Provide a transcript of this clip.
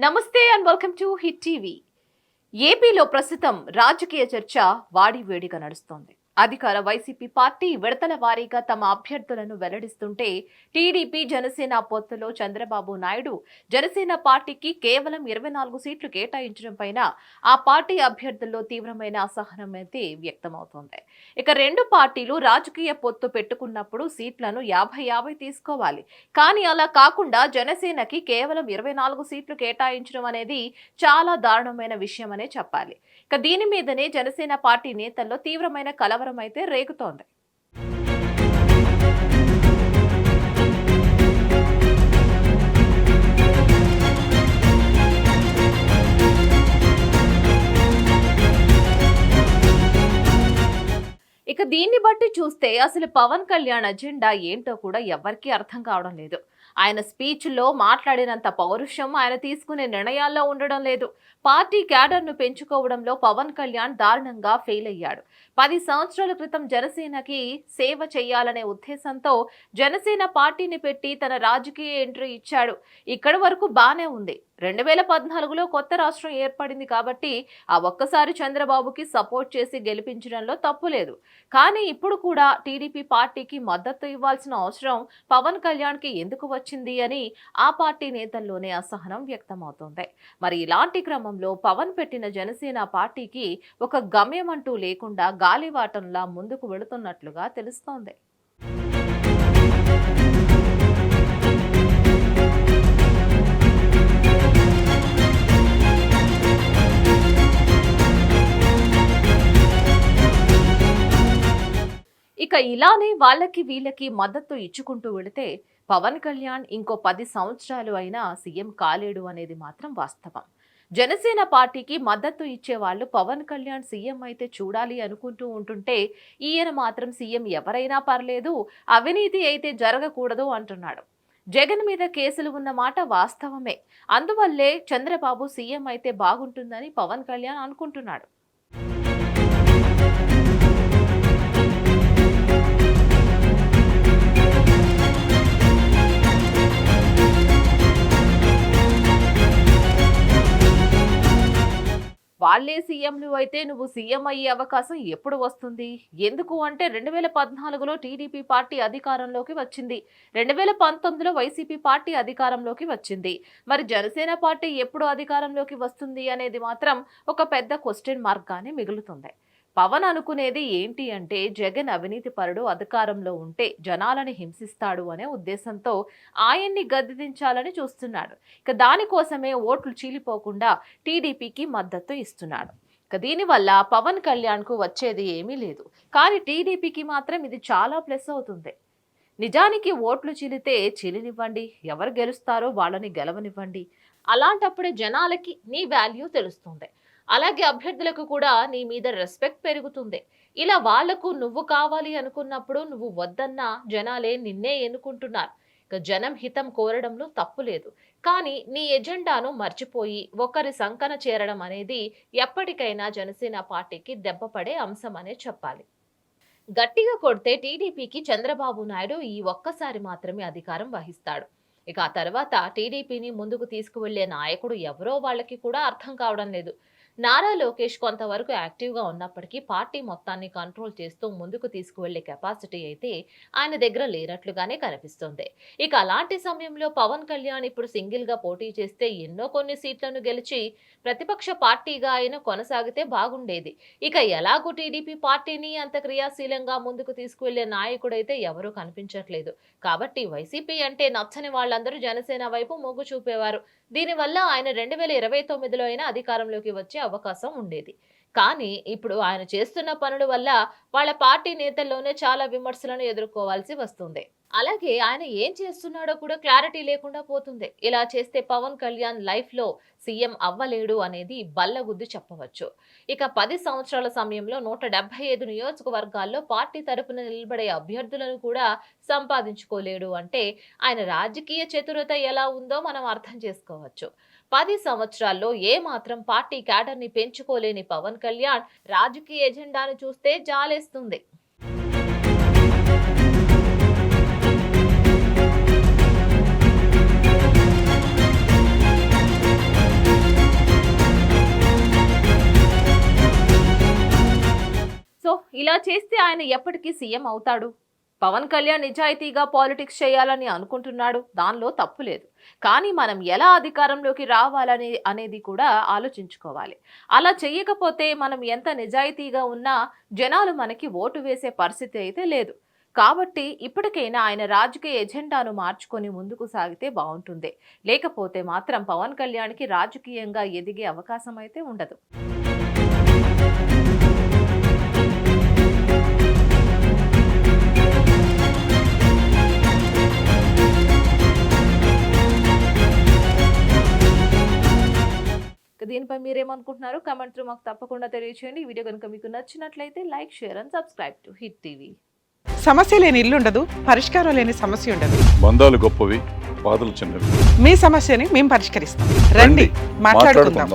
నమస్తే and welcome to hit TV. ఏపీలో ప్రస్తుతం రాజకీయ చర్చ వాడివేడిగా నడుస్తోంది. అధికార వైసీపీ పార్టీ విడతల వారీగా తమ అభ్యర్థులను వెల్లడిస్తుంటే టీడీపీ జనసేన పొత్తులో చంద్రబాబు నాయుడు జనసేన పార్టీకి కేవలం 24 సీట్లు కేటాయించడం పైన ఆ పార్టీ అభ్యర్థుల్లో తీవ్రమైన అసహనం అయితే వ్యక్తమవుతోంది. ఇక రెండు పార్టీలు రాజకీయ పొత్తు పెట్టుకున్నప్పుడు సీట్లను 50-50 తీసుకోవాలి. కానీ అలా కాకుండా జనసేనకి కేవలం 24 సీట్లు కేటాయించడం అనేది చాలా దారుణమైన విషయమనే చెప్పాలి. ఇక దీని మీదనే జనసేన పార్టీ నేతల్లో తీవ్రమైన కలవరం అయితే రేగుతోంది. ఇక దీన్ని బట్టి చూస్తే అసలు పవన్ కళ్యాణ్ అజెండా ఏంటో కూడా ఎవరికీ అర్థం కావడం లేదు. ఆయన స్పీచ్లో మాట్లాడినంత పౌరుషం ఆయన తీసుకునే నిర్ణయాల్లో ఉండడం లేదు. పార్టీ క్యాడర్ను పెంచుకోవడంలో పవన్ కళ్యాణ్ దారుణంగా ఫెయిల్ అయ్యాడు. 10 సంవత్సరాల క్రితం జనసేనకి సేవ చేయాలనే ఉద్దేశంతో జనసేన పార్టీని పెట్టి తన రాజకీయ ఎంట్రీ ఇచ్చాడు. ఇక్కడి వరకు బానే ఉంది. 2014లో కొత్త రాష్ట్రం ఏర్పడింది కాబట్టి ఆ ఒక్కసారి చంద్రబాబుకి సపోర్ట్ చేసి గెలిపించడంలో తప్పు లేదు. కానీ ఇప్పుడు కూడా టీడీపీ పార్టీకి మద్దతు ఇవ్వాల్సిన అవసరం పవన్ కళ్యాణ్కి ఎందుకు వచ్చింది అని ఆ పార్టీ నేతల్లోనే అసహనం వ్యక్తమవుతోంది. మరి ఇలాంటి క్రమంలో పవన్ పెట్టిన జనసేన పార్టీకి ఒక గమ్యం అంటూ లేకుండా గాలివాటంలా ముందుకు వెళుతున్నట్లుగా తెలుస్తోంది. ఇక ఇలానే వాళ్ళకి వీళ్ళకి మద్దతు ఇచ్చుకుంటూ వెళితే పవన్ కళ్యాణ్ ఇంకో 10 సంవత్సరాలు అయినా సీఎం కాలేడు అనేది మాత్రం వాస్తవం. జనసేన పార్టీకి మద్దతు ఇచ్చే వాళ్ళు పవన్ కళ్యాణ్ సీఎం అయితే చూడాలి అనుకుంటూ ఉంటుంటే ఈయన మాత్రం సీఎం ఎవరైనా పర్లేదు, అవినీతి అయితే జరగకూడదు అంటున్నాడు. జగన్ మీద కేసులు ఉన్న మాట వాస్తవమే. అందువల్లే చంద్రబాబు సీఎం అయితే బాగుంటుందని పవన్ కళ్యాణ్ అనుకుంటున్నాడు. వాళ్ళే సీఎంలు అయితే నువ్వు సీఎం అయ్యే అవకాశం ఎప్పుడు వస్తుంది? ఎందుకు అంటే 2014లో టీడీపీ పార్టీ అధికారంలోకి వచ్చింది. 2019లో వైసీపీ పార్టీ అధికారంలోకి వచ్చింది. మరి జనసేన పార్టీ ఎప్పుడు అధికారంలోకి వస్తుంది అనేది మాత్రం ఒక పెద్ద క్వశ్చన్ మార్క్ గానే మిగులుతుంది. పవన్ అనుకునేది ఏంటి అంటే జగన్ అవినీతి పరుడు అధికారంలో ఉంటే జనాలని హింసిస్తాడు అనే ఉద్దేశంతో ఆయన్ని గద్దెదించాలని చూస్తున్నాడు. ఇక దానికోసమే ఓట్లు చీలిపోకుండా టీడీపీకి మద్దతు ఇస్తున్నాడు. ఇక దీనివల్ల పవన్ కళ్యాణ్కు వచ్చేది ఏమీ లేదు. కానీ టీడీపీకి మాత్రం ఇది చాలా ప్లస్ అవుతుంది. నిజానికి ఓట్లు చీలితే చీలినివ్వండి, ఎవరు గెలుస్తారో వాళ్ళని గెలవనివ్వండి. అలాంటప్పుడే జనాలకి నీ వాల్యూ తెలుస్తుంది. అలాగే అభ్యర్థులకు కూడా నీ మీద రెస్పెక్ట్ పెరుగుతుంది. ఇలా వాళ్లకు నువ్వు కావాలి అనుకున్నప్పుడు నువ్వు వద్దన్నా జనాలే నిన్నే ఎన్నుకుంటున్నారు. ఇక జనం హితం కోరడంలో తప్పు లేదు. కానీ నీ ఎజెండాను మర్చిపోయి ఒకరి సంకన చేరడం అనేది ఎప్పటికైనా జనసేన పార్టీకి దెబ్బపడే అంశం అనే చెప్పాలి. గట్టిగా కొడితే టీడీపీకి చంద్రబాబు నాయుడు ఈ ఒక్కసారి మాత్రమే అధికారం వహిస్తాడు. ఇక ఆ తర్వాత టీడీపీని ముందుకు తీసుకువెళ్లే నాయకుడు ఎవరో వాళ్ళకి కూడా అర్థం కావడం లేదు. నారా లోకేష్ కొంతవరకు యాక్టివ్గా ఉన్నప్పటికీ పార్టీ మొత్తాన్ని కంట్రోల్ చేస్తూ ముందుకు తీసుకువెళ్లే కెపాసిటీ అయితే ఆయన దగ్గర లేనట్లుగానే కనిపిస్తుంది. ఇక అలాంటి సమయంలో పవన్ కళ్యాణ్ ఇప్పుడు సింగిల్గా పోటీ చేస్తే ఎన్నో కొన్ని సీట్లను గెలిచి ప్రతిపక్ష పార్టీగా ఆయన కొనసాగితే బాగుండేది. ఇక ఎలాగూ టీడీపీ పార్టీని అంత క్రియాశీలంగా ముందుకు తీసుకువెళ్లే నాయకుడైతే ఎవరూ కనిపించట్లేదు. కాబట్టి వైసీపీ అంటే నచ్చని వాళ్ళందరూ జనసేన వైపు మొగ్గు చూపేవారు. దీనివల్ల ఆయన 2029లో అయినా అధికారంలోకి వచ్చే అవకాశం ఉండేది. కానీ ఇప్పుడు ఆయన చేస్తున్న పనుల వల్ల వాళ్ళ పార్టీ నేతల్లోనే చాలా విమర్శలను ఎదుర్కోవాల్సి వస్తుంది. అలాగే ఆయన ఏం చేస్తున్నాడో కూడా క్లారిటీ లేకుండా పోతుంది. ఇలా చేస్తే పవన్ కళ్యాణ్ లైఫ్ లో సీఎం అవ్వలేడు అనేది బల్లగుద్ది చెప్పవచ్చు. ఇక 10 సంవత్సరాల సమయంలో 175 నియోజకవర్గాల్లో పార్టీ తరపున నిలబడే అభ్యర్థులను కూడా సంపాదించుకోలేడు అంటే ఆయన రాజకీయ చతురత ఎలా ఉందో మనం అర్థం చేసుకోవచ్చు. 10 సంవత్సరాల్లో ఏ మాత్రం పార్టీ క్యాడర్ని పెంచుకోలేని పవన్ కళ్యాణ్ రాజకీయ ఎజెండాను చూస్తే జాలేస్తుంది. ఇలా చేస్తే ఆయన ఎప్పటికీ సీఎం అవుతాడు? పవన్ కళ్యాణ్ నిజాయితీగా పాలిటిక్స్ చేయాలని అనుకుంటున్నాడు, దానిలో తప్పు లేదు. కానీ మనం ఎలా అధికారంలోకి రావాలని అనేది కూడా ఆలోచించుకోవాలి. అలా చేయకపోతే మనం ఎంత నిజాయితీగా ఉన్నా జనాలు మనకి ఓటు వేసే పరిస్థితి అయితే లేదు. కాబట్టి ఇప్పటికైనా ఆయన రాజకీయ ఎజెండాను మార్చుకొని ముందుకు సాగితే బాగుంటుంది. లేకపోతే మాత్రం పవన్ కళ్యాణ్కి రాజకీయంగా ఎదిగే అవకాశం అయితే ఉండదు. దీనిపై మీరేమనుకుంటున్నారు? కామెంట్ త్రూ మాకు తప్పకుండా తెలియజేయండి. ఈ వీడియో కనుక మీకు నచ్చినట్లయితే like, share and subscribe to hit TV. సమస్య లేని ఇల్లు ఉండదు, పరిష్కారం లేని సమస్య ఉండదు. బంధాలు గొప్పవి, బాధలు చిన్నవి. మీ సమస్యని మేము పరిష్కరిస్తాం. రండి మాట్లాడుకుందాం.